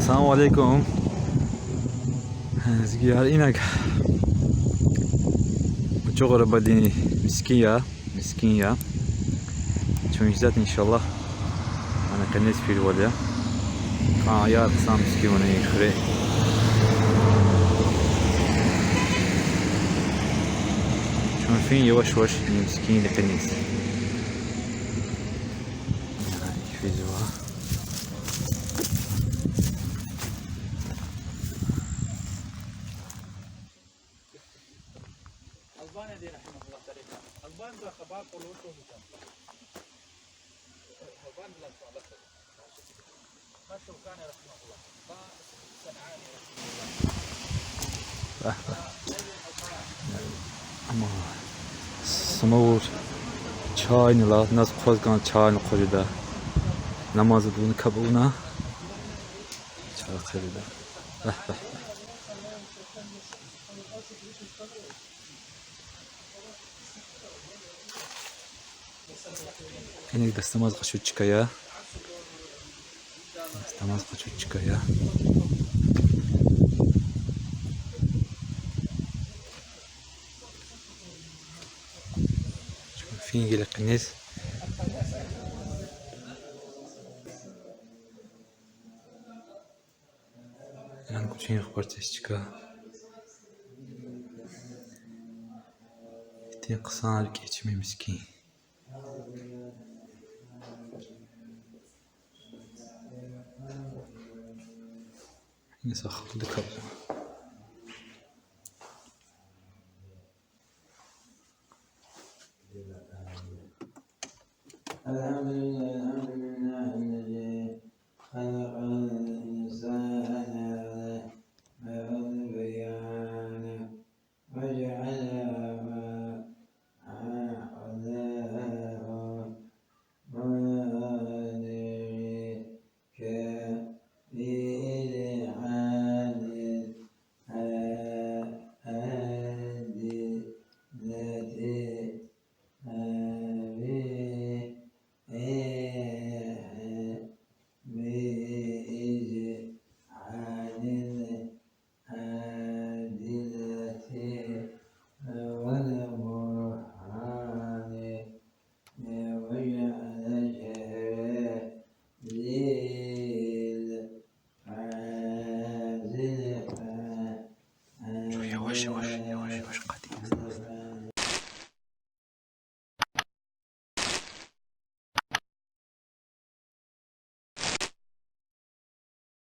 السلام عليكم. Лезгияр инак Mucuğ'u обадин мискин я. Чون ждать иншаллах. Она конец перевода. Я сам мискин не хре. Чون фин يواش мискин لكنيس. Smooth çay la nas kozgan çay koyda namazı bunu kabuna çay koyda Ini dastamaz qaşuchkaya فين جيل القنيس يعني كل شيء أخبار تشتكى تنقصان كيتشمي مسكين نسخ خلدك